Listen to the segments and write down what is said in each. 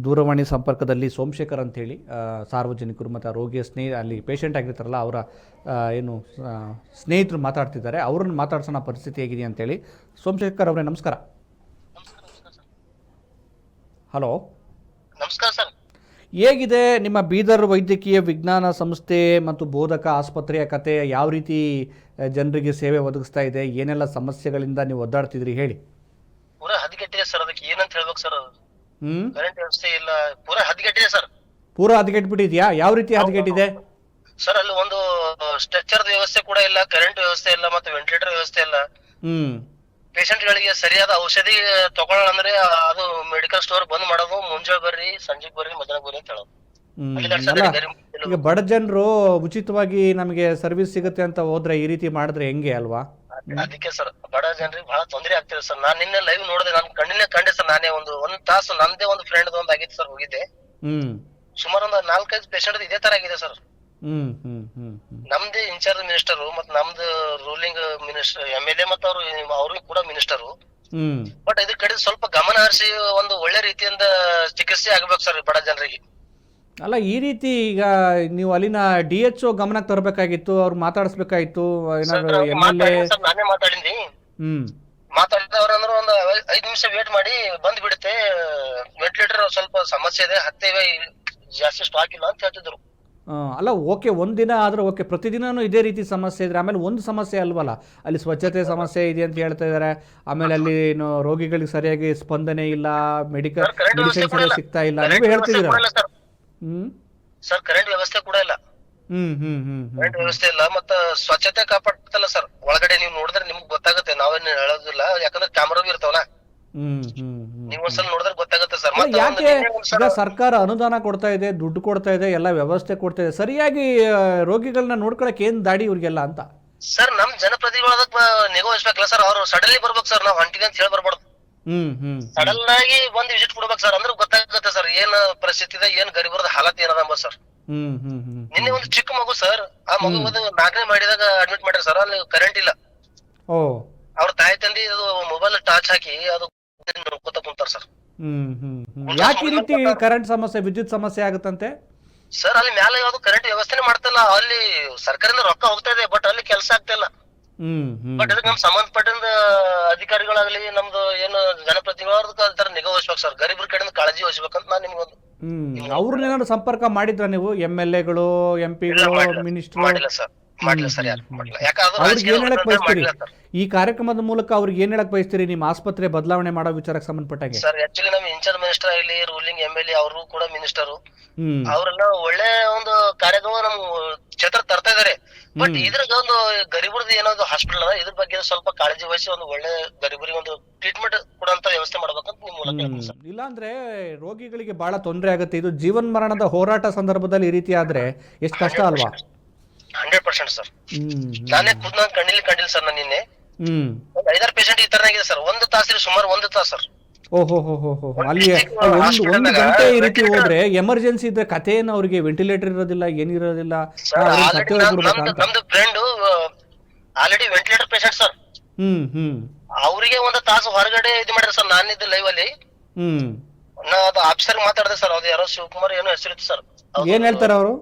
ದೂರವಾಣಿ ಸಂಪರ್ಕದಲ್ಲಿ ಸೋಮಶೇಖರ್ ಅಂತೇಳಿ ಸಾರ್ವಜನಿಕರು ಮತ್ತು ರೋಗಿಯ ಅಲ್ಲಿ ಪೇಷಂಟ್ ಆಗಿರ್ತಾರಲ್ಲ ಅವರ ಏನು ಸ್ನೇಹಿತರು ಮಾತಾಡ್ತಿದ್ದಾರೆ. ಅವ್ರನ್ನ ಮಾತಾಡ್ಸೋಣ ಪರಿಸ್ಥಿತಿ ಹೇಗಿದೆ ಅಂತೇಳಿ. ಸೋಮಶೇಖರ್ ಅವರೇ ನಮಸ್ಕಾರ. ಹಲೋ, ನಮಸ್ಕಾರ ಸರ್. ಹೇಗಿದೆ ನಿಮ್ಮ ಬೀದರ್ ವೈದ್ಯಕೀಯ ವಿಜ್ಞಾನ ಸಂಸ್ಥೆ ಮತ್ತು ಬೋಧಕ ಆಸ್ಪತ್ರೆಯ ಕತೆ? ಯಾವ ರೀತಿ ಜನರಿಗೆ ಸೇವೆ ಒದಗಿಸ್ತಾ ಇದೆ? ಏನೆಲ್ಲ ಸಮಸ್ಯೆಗಳಿಂದ ನೀವು ಒದ್ದಾಡ್ತಿದ್ರಿ ಹೇಳಿ. ಪೂರಾ ಹದಗೆಟ್ಟಿದೆ ಸರ್. ಅದಕ್ಕೆ ಏನಂತ ಹೇಳ್ಬೇಕು ಸರ್? ಕರೆಂಟ್ ವ್ಯವಸ್ಥೆ ಇಲ್ಲ, ಪೂರಾ ಹದಗೆಟ್ಟಿದೆ ಸರ್. ಪೂರಾ ಹದಗೆಟ್ಬಿಟ್ಟಿದ್ಯಾ? ಯಾವ ರೀತಿ ಹದಗೆಟ್ಟಿದೆ ಸರ್? ಅಲ್ಲಿ ಒಂದು ಸ್ಟ್ರೆಚರ್ ವ್ಯವಸ್ಥೆ ಕೂಡ ಇಲ್ಲ, ಕರೆಂಟ್ ವ್ಯವಸ್ಥೆ ಇಲ್ಲ, ಮತ್ತೆ ವೆಂಟಿಲೇಟರ್ ವ್ಯವಸ್ಥೆ ಇಲ್ಲ. ಪೇಷಂಟ್ ಗಳಿಗೆ ಸರಿಯಾದ ಔಷಧಿ ತಗೊಳ್ಳೋಣ ಅಂದ್ರೆ ಅದು ಮೆಡಿಕಲ್ ಸ್ಟೋರ್ ಬಂದ್ ಮಾಡೋದು, ಮುಂಜಾನೆ ಬರ್ರಿ, ಸಂಜೆಗ್ ಬರ್ರಿ, ಮಧ್ಯಾಹ್ನ ಬರ್ರಿ ಅಂತ ಹೇಳೋದು. ಈಗ ಬಡ ಜನರು ಉಚಿತವಾಗಿ ನಮಗೆ ಸರ್ವಿಸ್ ಸಿಗುತ್ತೆ ಅಂತ ಹೋದ್ರೆ ಈ ರೀತಿ ಮಾಡಿದ್ರೆ ಹೆಂಗೆ ಅಲ್ವಾ? ಅದಕ್ಕೆ ಸರ್ ಬಡ ಜನರಿಗೆ ಬಹಳ ತೊಂದರೆ ಆಗ್ತಿದೆ ಸರ್. ನಾನ್ ನಿನ್ನೆ ಲೈವ್ ನೋಡಿದೆ, ನಾನ್ ಕಣ್ಣಿನೇ ಕಂಡೆ ಸರ್. ನಾನೇ ಒಂದ್ ತಾಸು ನಮ್ದೇ ಒಂದು ಫ್ರೆಂಡ್ ಒಂದ್ ಆಗಿತ್ತು ಸರ್, ಹೋಗಿದ್ದೆ. ಸುಮಾರು ಒಂದು 4-5 ಪೇಷಂಟ್ ಇದೇ ತರ ಆಗಿದೆ ಸರ್. ನಮ್ದೇ ಇನ್ಚಾರ್ಜ್ ಮಿನಿಸ್ಟರ್ ಮತ್ ನಮ್ದು ರೂಲಿಂಗ್ ಮಿನಿಸ್ಟರ್ MLA ಮತ್ತ ಅವ್ರಿಗೆ ಕೂಡ ಮಿನಿಸ್ಟರ್. ಬಟ್ ಇದ್ರ ಕಡೆ ಸ್ವಲ್ಪ ಗಮನ ಹರಿಸಿ ಒಂದು ಒಳ್ಳೆ ರೀತಿಯಿಂದ ಚಿಕಿತ್ಸೆ ಆಗ್ಬೇಕು ಸರ್ ಬಡ ಜನರಿಗೆ. ಅಲ್ಲ, ಈ ರೀತಿ ಈಗ ನೀವು ಅಲ್ಲಿನ DHO ಗಮನಕ್ಕೆ ತರಬೇಕಾಗಿತ್ತು, ಅವ್ರು ಮಾತಾಡಿಸ್ಬೇಕಾಗಿತ್ತು. ನಾನೇ ಮಾತಾಡಿದ್ನಿ. ಮಾತಾಡಿದವ್ರಂದ್ರೆ ಒಂದು 5 ನಿಮಿಷ ವೇಟ್ ಮಾಡಿ ಬಂದ್ ಬಿಡುತ್ತೆ, ವೆಂಟಿಲೇಟರ್ ಸ್ವಲ್ಪ ಸಮಸ್ಯೆ ಇದೆ, ಹತ್ತೇವೆ, ಜಾಸ್ತಿ ಸ್ಟಾಕ್ ಇಲ್ಲ ಅಂತ ಹೇಳ್ತಿದ್ರು. ಅಲ್ಲ, ಓಕೆ, ಒಂದಿನ ಆದ್ರೆ ಓಕೆ, ಪ್ರತಿದಿನನೂ ಇದೇ ರೀತಿ ಸಮಸ್ಯೆ ಇದ್ರೆ ಆಮೇಲೆ ಒಂದು ಸಮಸ್ಯೆ ಅಲ್ವಲ್ಲ, ಅಲ್ಲಿ ಸ್ವಚ್ಛತೆ ಸಮಸ್ಯೆ ಇದೆ ಅಂತ ಹೇಳ್ತಾ ಇದಾರೆ. ಆಮೇಲೆ ಅಲ್ಲಿ ರೋಗಿಗಳಿಗೆ ಸರಿಯಾಗಿ ಸ್ಪಂದನೆ ಇಲ್ಲ, ಮೆಡಿಸಿನ್ ಸರಿಯಾಗಿ ಸಿಗ್ತಾ ಇಲ್ಲ, ನೀವು ಹೇಳ್ತಿದ್ದೀರಾ. ಸರ್ ಕರೆಂಟ್ ವ್ಯವಸ್ಥೆ ಕೂಡ ಇಲ್ಲ. ಕರೆಂಟ್ ವ್ಯವಸ್ಥೆ ಇಲ್ಲ, ಮತ್ತ ಸ್ವಚ್ಛತೆ ಕಾಪಾಡ್ತಲ್ಲ ಸರ್. ಒಳಗಡೆ ನೀವು ನೋಡಿದ್ರೆ ನಿಮ್ಗೆ ಗೊತ್ತಾಗುತ್ತೆ, ನಾವೇನು ಹೇಳೋದಿಲ್ಲ, ಯಾಕಂದ್ರೆ ಕ್ಯಾಮರಾ ಇರ್ತಾವಲ್ಲ. ನೀವು ಒಂದ್ಸಲ ನೋಡಿದ್ರೆ ಗೊತ್ತಾಗುತ್ತೆ ಸರ್. ಯಾಕೆ ಈಗ ಸರ್ಕಾರ ಅನುದಾನ ಕೊಡ್ತಾ ಇದೆ, ದುಡ್ಡು ಕೊಡ್ತಾ ಇದೆ, ಎಲ್ಲ ವ್ಯವಸ್ಥೆ ಕೊಡ್ತಾ ಇದೆ, ಸರಿಯಾಗಿ ರೋಗಿಗಳನ್ನ ನೋಡ್ಕೊಳಕ್ ಏನ್ ದಾಡಿ ಇವ್ರಿಗೆಲ್ಲ ಅಂತ? ಸರ್ ನಮ್ ಜನಪ್ರತಿನಿಧಿಗಳು ಅದಕ್ಕೆ ನಿಗಾ ವಹಿಸ್ಬೇಕಲ್ಲ ಸರ್. ಅವ್ರು ಸಡನ್ಲಿ ಬರ್ಬೇಕು ಸರ್, ನಾವ್ ಹೊಂಟಿಗೆ ಅಂತ ಹೇಳಿ ಬರ್ಬಾರ್ದು. ಸಡನ್ ಆಗಿ ಬಂದ್ ವಿಸಿಟ್ ಕೊಡ್ಬೇಕು ಸರ್, ಅಂದ್ರೆ ಗೊತ್ತಾಗುತ್ತೆ ಸರ್ ಏನ್ ಪರಿಸ್ಥಿತಿ ಇದೆ, ಏನ್ ಗರೀಬರದ ಹಾಲತ್ ಏನದ ಸರ್. ನಿನ್ನೆ ಒಂದು ಚಿಕ್ಕ ಮಗು ಸರ್, ಆ ಮಗು 4ನೇ ಮಾಡಿದಾಗ ಅಡ್ಮಿಟ್ ಮಾಡ್ಯಾರ ಸರ್. ಅಲ್ಲಿ ಕರೆಂಟ್ ಇಲ್ಲ. ಅವ್ರ ತಾಯಿ ತಂದಿ ಮೊಬೈಲ್ ಟಾರ್ಚ್ ಹಾಕಿ ಅದು ನೋಡ್ಕೊತ ಕುಂತಾರ ಸರ್. ಯಾಕೆ ಈ ರೀತಿ ಕರೆಂಟ್ ಸಮಸ್ಯೆ, ವಿದ್ಯುತ್ ಸಮಸ್ಯೆ ಆಗುತ್ತಂತೆ ಸರ್? ಅಲ್ಲಿ ಮ್ಯಾಲ ಯಾವ್ದು ಕರೆಂಟ್ ವ್ಯವಸ್ಥೆ ಮಾಡ್ತಿಲ್ಲ. ಅಲ್ಲಿ ಸರ್ಕಾರದಿಂದ ರೊಕ್ಕ ಹೋಗ್ತಾ ಇದೆ, ಬಟ್ ಅಲ್ಲಿ ಕೆಲಸ ಆಗ್ತಾ ಇಲ್ಲ. ಬಟ್ ಅದಕ್ಕೆ ನಮ್ ಸಂಬಂಧಪಟ್ಟ ಅಧಿಕಾರಿಗಳಾಗ್ಲಿ, ನಮ್ದು ಏನು ಜನಪ್ರತಿನಿಧಿಗಳು ನಿಗಾ ವಹಿಸ್ಬೇಕು ಸರ್. ಗರೀಬ್ರ ಕಡೆಯಿಂದ ಕಾಳಜಿ ವಹಿಸ್ಬೇಕಂತ ನಾನ್ ನಿಮ್ಗೊಂದು. ಅವ್ರನ್ನೇನಾದ್ರು ಸಂಪರ್ಕ ಮಾಡಿದ್ರ ನೀವು? MLAಗಳು, MP ಗಳು, ಮಿನಿಸ್ಟರ್? ಮಾಡಿಲ್ಲ ಸರ್, ಮಾಡಿಲ್ಲ ಸರ್, ಯಾರು ಮಾಡಿಲ್ಲ. ಅವ್ರಿಗೆ ಏನ್ ಹೇಳಕ್ ಬಯಸ್ತೀರಿ ಈ ಕಾರ್ಯಕ್ರಮದ ಮೂಲಕ? ಅವ್ರಿಗೆ ಏನ್ ಹೇಳಕ್ ಬಯಸ್ತೀರಿ ನಿಮ್ಮ ಆಸ್ಪತ್ರೆ ಬದಲಾವಣೆ ಮಾಡೋ ವಿಚಾರಕ್ಕೆ ಸಂಬಂಧಪಟ್ಟಾಗೆ? ಸರ್ ಆಕ್ಚುಲಿ ನಮ್ ಇನ್ಚಾರ್ಜ್ ಮಿನಿಸ್ಟರ್ ಆಗಲಿ, ರೂಲಿಂಗ್ MLA ಅವರು ಕೂಡ ಮಿನಿಸ್ಟರ್, ಅವರೆಲ್ಲ ಒಳ್ಳೆ ಒಂದು ಕಾರ್ಯಕ್ರಮ ನಮ್ ಕ್ಷೇತ್ರ ತರ್ತಾ ಇದಾರೆ. ಬಟ್ ಇದ್ರಾಗ ಒಂದು ಗರೀಬರದ್ದು ಏನೋ ಹಾಸ್ಪಿಟಲ್ ಅದ, ಇದ್ರ ಬಗ್ಗೆ ಸ್ವಲ್ಪ ಕಾಳಜಿ ವಹಿಸಿ ಒಂದು ಒಳ್ಳೆ ಗರೀಬರಿಗೆ ಒಂದು ಟ್ರೀಟ್ಮೆಂಟ್ ಕೊಡುವಂತ ವ್ಯವಸ್ಥೆ ಮಾಡ್ಬೇಕಂತ ನಿಮ್ ಮೂಲಕ. ಇಲ್ಲ ಅಂದ್ರೆ ರೋಗಿಗಳಿಗೆ ಬಹಳ ತೊಂದರೆ ಆಗುತ್ತೆ. ಇದು ಜೀವನ್ ಮರಣದ ಹೋರಾಟ ಸಂದರ್ಭದಲ್ಲಿ ಈ ರೀತಿ ಆದ್ರೆ ಎಷ್ಟು ಕಷ್ಟ ಅಲ್ವಾ? 100% ಸರ್. ನಾನೇ ಖುದ್ ನಾನು ಕಂಡಿಲ್ಲ ಸರ್. ನಾನು ನಿನ್ನೆ 5-6 ಪೇಷಂಟ್ ಈ ತರ ಆಗಿದೆ ಸರ್. 1 ತಾಸಿಗೆ ಸುಮಾರು 1 ತಾಸು ಸರ್. ಅಲ್ಲಿ ಒಂದು ಗಂಟೆ ಈ ರೀತಿ ಹೋದ್ರೆ ಎಮರ್ಜೆನ್ಸಿ ಇದ್ರೆ ಕಥೆ ಏನು? ಅವ್ರಿಗೆ ವೆಂಟಿಲೇಟರ್ ಇರೋದಿಲ್ಲ, ಏನಿರೋದಿಲ್ಲ. ನಮ್ದು friend already ventilator patient sir. ಅವ್ರಿಗೆ 1 ತಾಸು ಹೊರಗಡೆ ಇದು ಮಾಡಿದ್ರೆ ಸರ್. ನಾನಿದ್ದ ಲೈವ್ ಅಲ್ಲಿ ನಾ ಅದು ಆಫೀಸರ್ ಮಾತಾಡಿದೆ ಸರ್. ಅದು ಯಾರೋ ಶಿವಕುಮಾರ್ ಏನೋ ಹೆಸರಿತ್ತು ಸರ್. ಏನ್ ಹೇಳ್ತಾರ ಅವರು?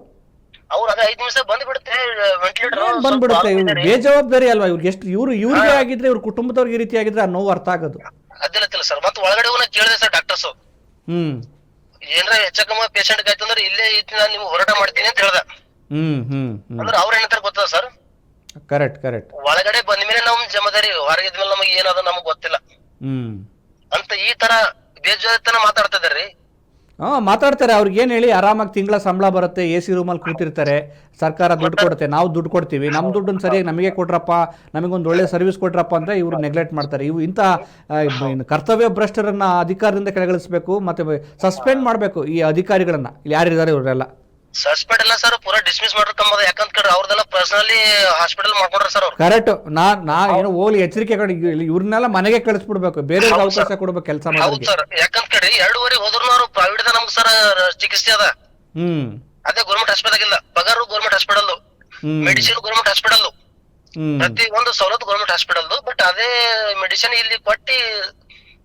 ಅವ್ರು ಅದೇ 5 ನಿಮಿಷ ಬಂದ್ಬಿಡುತ್ತೆ ವೆಂಟಿಲೇಟರ್. ಬಂದ್ಬಿಡುತ್ತೆ. ಬೇಜವಾಬ್ದಾರಿ ಅಲ್ವಾ ಇವ್ರಿಗೆ? ಎಷ್ಟು ಇವ್ರಿಗೆ ಆಗಿದ್ರೆ, ಇವ್ರ ಕುಟುಂಬದವ್ರಿಗೆ ಈ ರೀತಿ ಆಗಿದ್ರೆ ಆ ನೋವು ಅರ್ಥ ಆಗೋದು ಅದಿಲ್ಲತ್ತಿಲ್ಲ ಸರ್. ಮತ್ತೆ ಒಳಗಡೆ ಹೋಗಿ ಕೇಳಿದೆ ಸರ್ ಡಾಕ್ಟರ್ಸ್, ಏನ್ರ ಹೆಚ್ಚಕಮ್ಮ ಪೇಷಂಟ್ ಆಯ್ತಂದ್ರೆ ಇಲ್ಲೇ ಐತಿ, ನಾನು ನಿಮ್ಗೆ ಹೋರಾಟ ಮಾಡ್ತೀನಿ ಅಂತ ಹೇಳ್ದ. ಅಂದ್ರೆ ಅವ್ರ ಏನಂತಾರ ಗೊತ್ತದ ಸರ್? ಕರೆಕ್ಟ್. ಒಳಗಡೆ ಬಂದ ಮೇಲೆ ನಮ್ ಜವಾಬ್ದಾರಿ, ಹೊರಗಿದ್ಮೇಲೆ ನಮಗೆ ಏನದ ನಮಗ್ ಗೊತ್ತಿಲ್ಲ ಅಂತ ಈ ತರ ಬೇಜವಾಬ್ದಾರಿತನ ಮಾತಾಡ್ತಾ ಇದಾರ್ರಿ. ಮಾತಾಡ್ತಾರೆ. ಅವ್ರಿಗೆ ಏನ್ ಹೇಳಿ, ಆರಾಮಾಗಿ ತಿಂಗಳ ಸಂಬಳ ಬರುತ್ತೆ, AC ರೂಮಲ್ಲಿ ಕೂತಿರ್ತಾರೆ, ಸರ್ಕಾರ ದುಡ್ಡು ಕೊಡುತ್ತೆ, ನಾವು ದುಡ್ಡು ಕೊಡ್ತೀವಿ, ನಮ್ಮ ದುಡ್ಡನ್ನು ಸರಿಯಾಗಿ ನಮಗೆ ಕೊಟ್ರಪ್ಪ, ನಮಗೊಂದು ಒಳ್ಳೆ ಸರ್ವಿಸ್ ಕೊಟ್ರಪ್ಪ ಅಂತ ಇವ್ರು ನೆಗ್ಲೆಕ್ಟ್ ಮಾಡ್ತಾರೆ. ಇಂಥ ಕರ್ತವ್ಯ ಭ್ರಷ್ಟರನ್ನ ಅಧಿಕಾರದಿಂದ ಕೆಳಗಿಳಿಸಬೇಕು, ಮತ್ತೆ ಸಸ್ಪೆಂಡ್ ಮಾಡಬೇಕು ಈ ಅಧಿಕಾರಿಗಳನ್ನ. ಯಾರಿದ್ದಾರೆ ಇವರೆಲ್ಲ? ಸಸ್ಪೆಂಡ್ ಇಲ್ಲ ಸರ್, ಪೂರಾ ಡಿಸ್ಮಿಸ್ ಮಾಡ್ಕೊಂಬದ. ಯಾಕಂತ ಅವ್ರದೆಲ್ಲ ಪರ್ಸನಲಿ ಹಾಸ್ಪಿಟಲ್ ಮಾಡ್ಕೊಂಡ್ರ ಸರ್ ಅವ್ರು. ಕರೆಕ್ಟ್. ನಾ ಏನೋ ಹೋಗ್ಲಿ ಎಚ್ಚರಿಕೆ ಇವ್ರನ್ನೆಲ್ಲ ಮನೆಗೆ ಕಳಿಸ್ಬಿಡ್ಬೇಕು, ಬೇರೆ ಅವಕಾಶ ಕೊಡ್ಬೇಕು ಕೆಲಸ ಮಾಡೋದು ಸರ್. ಯಾಕಂತ 2:15 ಹೋದ್ರು ಅವ್ರು ಪ್ರೈವೇಟ್ ದ ನಮ್ಗೆ ಸರ್ ಚಿಕಿತ್ಸೆ ಅದ. ಅದೇ ಗೌರ್ಮೆಂಟ್ ಹಾಸ್ಪಿಟಲ್ ಇಲ್ಲ. ಪಗಾರು government hospital, medicine government hospital, ಪ್ರತಿ ಒಂದು ಸವಲತ್ತು ಗೌರ್ಮೆಂಟ್ ಹಾಸ್ಪಿಟಲ್. ಬಟ್ ಅದೇ ಮೆಡಿಸಿನ್ ಇಲ್ಲಿ ಕೊಟ್ಟಿ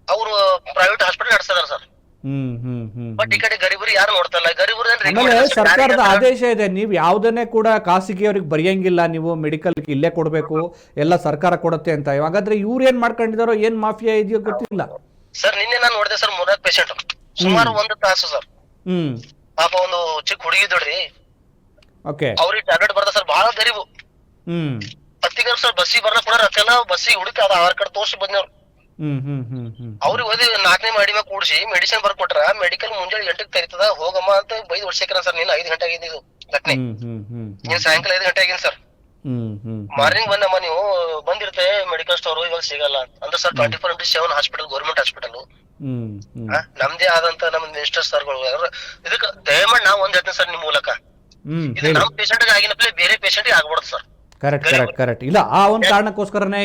ಅವರು ಪ್ರೈವೇಟ್ ಹಾಸ್ಪಿಟಲ್ ನಡೆಸ್ತಾರ ಸರ್. ಬಟ್ ಈ ಕಡೆ ಗರೀಬರು ಯಾರು ನೋಡ್ತಲ್ಲ, ಗರೀಬರು ಆಮೇಲೆ ಸರ್ಕಾರದ ಆದೇಶ ಇದೆ, ನೀವು ಯಾವುದನ್ನೇ ಕೂಡ ಖಾಸಗಿಯವ್ರಿಗೆ ಬರೆಯಂಗಿಲ್ಲ, ನೀವು ಮೆಡಿಕಲ್ ಇಲ್ಲೇ ಕೊಡಬೇಕು, ಎಲ್ಲ ಸರ್ಕಾರ ಕೊಡುತ್ತೆ ಅಂತ. ಹಾಗಾದ್ರೆ ಇವ್ರು ಏನ್ ಮಾಡ್ಕೊಂಡಿದಾರೋ, ಏನ್ ಮಾಫಿಯಾ ಇದೆಯೋ ಗೊತ್ತಿಲ್ಲ ಸರ್. ನಿನ್ನೆ ನಾನು ನೋಡಿದೆ ಸರ್, 4 ಪೇಷಂಟ್ ಸುಮಾರು 1 ತಾಸು ಸರ್. ಪಾಪ ಒಂದು ಚಿಕ್ಕ ಹುಡುಗಿ ಇದ್ದೋಡ್ರಿ, ಓಕೆ, ಅವ್ರಿಗೆ ಟ್ಯಾಬ್ಲೆಟ್ ಬರ್ದ ಸರ್, ಬಹಳ ಗರೀಬು. ಹತ್ತಿಗ ಸರ್ ಬಸ್ಸಿಗೆ ಬರ್ಲಕ್ ಕೂಡ ರೊಕ್ಕ ಬಸ್ಸಿಗೆ ಹುಡುಕಿ ಅದ ಆಧಾರ್ ಕಾರ್ಡ್ ತೋರ್ಸಿ ಬಂದವ್ರು. ಅವ್ರಿಗೆ ಓದಿ 4ನೇ ಮಾಡಿ ಮ್ಯಾಗ ಕೂಡಿಸಿ ಮೆಡಿಸಿನ್ ಬರ್ಕೊಟ್ರ, ಮೆಡಿಕಲ್ ಮುಂಜಾನೆ 8ಕ್ಕೆ ತೆರಿತದ, ಹೋಗಮ್ಮ ಅಂತ ಬೈದ್ ವರ್ಷಕ್ಕಿರ ಸರ್. ನೀನು 5 ಗಂಟೆ ಆಗಿದ್ದು ಘಟನೆ, ನೀನ್ ಸಾಯಂಕಾಲ 5 ಗಂಟೆ ಆಗಿನ್ ಸರ್. ಮಾರ್ನಿಂಗ್ ಬಂದಮ್ಮ, ನೀವು ಬಂದಿರುತ್ತೆ ಮೆಡಿಕಲ್ ಸ್ಟೋರ್, ಇವಾಗ ಸಿಗಲ್ಲ ಅಂದ್ರೆ ಸರ್ 24/7 ಹಾಸ್ಪಿಟಲ್, ಗೌರ್ಮೆಂಟ್ ಹಾಸ್ಪಿಟಲ್, ನಮ್ದೇ ಆದಂತ ನಮ್ ಮಿನಿಸ್ಟರ್ ಸರ್ಗಳು. ಇದಕ್ಕೆ ದಯಮಾಡಿ ನಾವು ಒಂದ್ ಹೇಳ್ತೀನಿ ಸರ್ ನಿಮ್ ಮೂಲಕ, ಇದು ನಮ್ ಪೇಷಂಟ್ ಆಗಿನ ಬೇರೆ ಪೇಷಂಟ್ ಆಗ್ಬಾರ್ದು ಸರ್. ಕರೆಕ್ಟ್. ಇಲ್ಲ, ಆ ಒಂದು ಕಾರಣಕ್ಕೋಸ್ಕರನೇ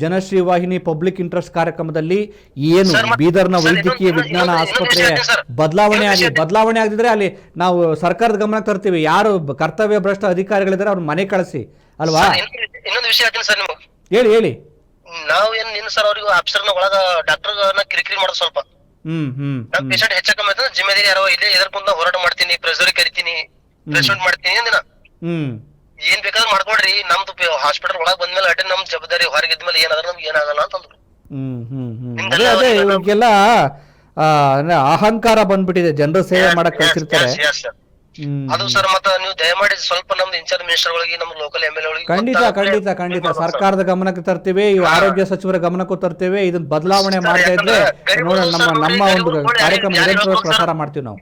ಜನಶ್ರೀ ವಾಹಿನಿ ಪಬ್ಲಿಕ್ ಇಂಟ್ರೆಸ್ಟ್ ಕಾರ್ಯಕ್ರಮದಲ್ಲಿ ಏನು ಬೀದರ್ನ ವೈದ್ಯಕೀಯ ವಿಜ್ಞಾನ ಆಸ್ಪತ್ರೆ ಬದಲಾವಣೆ ಆಗದಿದ್ರೆ ಅಲ್ಲಿ ನಾವು ಸರ್ಕಾರದ ಗಮನ ತರ್ತೀವಿ. ಯಾರು ಕರ್ತವ್ಯ ಭ್ರಷ್ಟ ಅಧಿಕಾರಿಗಳಿದ್ದಾರೆ ಅವ್ರ ಮನೆ ಕಳಿಸಿ ಅಲ್ವಾ. ಇನ್ನೊಂದು ವಿಷಯ ಹೇಳ್ತೀನಿ ಸರ್ ನಿಮಗೆ, ಹೇಳಿ. ನಾವ್ ಏನ್ ನಿನ್ನ ಸರ್ ಅವ್ರಿಗೆ ಆಫೀಸರ್ ಒಳಗ ಡಾಕ್ಟರ್ ಕಿರಿಕಿರಿ ಮಾಡೋದು ಸ್ವಲ್ಪ. ನಮ್ ಪೇಷಂಟ್ ಹೆಚ್ಚ ಕಮ್ಮಿ ಆಯ್ತಂದ್ರೆ ಜಿಮ್ಮೆದಾರಿ ಯಾರೋ ಇಲ್ಲೇ ಎದ್ರ ಕುಂತ ಹೋರಾಟ ಮಾಡ್ತೀನಿ, ಪ್ರೆಸರ್ ಕರಿತೀನಿ, ಪ್ರೆಸ್ಮೆಂಟ್ ಮಾಡ್ತೀನಿ ಅಂದಿನ. ಏನ್ ಬೇಕಾದ್ರೂ ಮಾಡ್ಕೊಡ್ರಿ, ನಮ್ದು ಹಾಸ್ಪಿಟಲ್ ಒಳಗ್ ಬಂದ್ಮೇಲೆ ಅಟೆಂಡ್ ನಮ್ ಜವಾಬ್ದಾರಿ, ಹೊರಗೆ ಇದ್ಮೇಲೆ ಏನಾದ್ರೆ ನಮ್ಗೆ ಏನಾಗಲ್ಲ ಅಂತಂದ್ರು. ಅದೇ ಇವಾಗೆಲ್ಲ ಅಹಂಕಾರ ಬಂದ್ಬಿಟ್ಟಿದೆ, ಜನರ ಸೇವೆ ಮಾಡಕ್ ಕಳ್ಸಿರ್ತಾರೆ. ಅದು ಸರ್, ಮತ್ತ ನೀವು ದಯಮಾಡಿ ಸ್ವಲ್ಪ ನಮ್ದು ಇನ್ಚಾರ್ಜ್ ಮಿನಿಸ್ಟರ್ ಗಳಿಗೆ, ನಮ್ ಲೋಕಲ್ MLA ಗಳಿಗೆ ಖಂಡಿತ ಸರ್ಕಾರದ ಗಮನಕ್ಕೆ ತರ್ತೀವಿ, ಆರೋಗ್ಯ ಸಚಿವರ ಗಮನಕ್ಕೂ ತರ್ತೇವೆ. ಇದನ್ನ ಬದಲಾವಣೆ ಮಾಡ್ತಾ ಇದ್ರೆ ನೋಡೋಣ, ನಮ್ಮ ಒಂದು ಕಾರ್ಯಕ್ರಮ ನಿರಂತರವಾಗಿ ಪ್ರಸಾರ ಮಾಡ್ತೀವಿ ನಾವು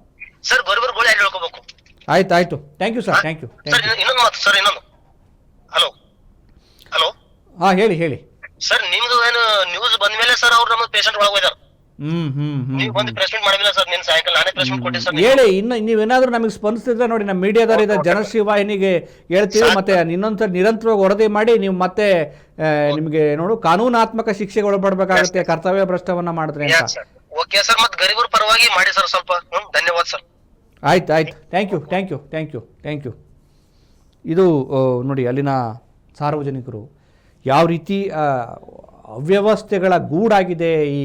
ಸರ್. ಗೌರವಗಳು ಯಾರು ಹೇಳ್ಕೋಬೇಕು. ಆಯ್ತು, thank you sir, thank you. ಇನ್ನೊಂದು ಮಾತು ಸರ್, ಇನ್ನೊಂದು. ಹಲೋ ಹಾ, ಹೇಳಿ ಸರ್. ನಿಮ್ದು ಏನು ನ್ಯೂಸ್ ಬಂದ್ಮೇಲೆ ಸರ್ ಅವ್ರು ನಮ್ಮ ಪೇಷಂಟ್ ಒಳಗೆ ಹೋಯ್ದಾರ, ನೀವು ಬಂದು ಪ್ರೆಸ್ಮೆಂಟ್ ಮಾಡಿಲ್ಲ ಸರ್. ನಿನ್ ಸಾಯಂಕಾಲ ನಾನೇ ಪ್ರೆಸ್ಮೆಂಟ್ ಕೊಟ್ಟೆ ಸರ್. ಹೇಳಿ, ಇನ್ನು ನೀವೇನಾದ್ರೂ ನಮಗೆ ಸ್ಪಂದಿಸ್ತಿದ್ರೆ ನೋಡಿ, ನಮ್ಮ ಮೀಡಿಯಾದವ್ರು ಇದೆ, ಜನಶ್ರೀ ವಾಹಿನಿಗೆ ಹೇಳ್ತೀವಿ, ಮತ್ತೆ ಇನ್ನೊಂದ್ಸರಿ ನಿರಂತರವಾಗಿ ವರದಿ ಮಾಡಿ ನೀವು ಮತ್ತೆ ನಿಮ್ಗೆ ನೋಡು ಕಾನೂನಾತ್ಮಕ ಶಿಕ್ಷೆಗೆ ಒಳಪಡಬೇಕಾಗುತ್ತೆ ಕರ್ತವ್ಯ ಭ್ರಷ್ಟವನ್ನ ಮಾಡಿದ್ರೆ ಅಂತ. ಓಕೆ ಸರ್, ಮತ್ತೆ ಗರೀಬರ ಪರವಾಗಿ ಮಾಡಿ ಸರ್ ಸ್ವಲ್ಪ. ಧನ್ಯವಾದ ಸರ್. ಆಯ್ತು, ಥ್ಯಾಂಕ್ ಯು. ಇದು ನೋಡಿ, ಅಲ್ಲಿನ ಸಾರ್ವಜನಿಕರು ಯಾವ ರೀತಿ ಅವ್ಯವಸ್ಥೆಗಳ ಗೂಡಾಗಿದೆ ಈ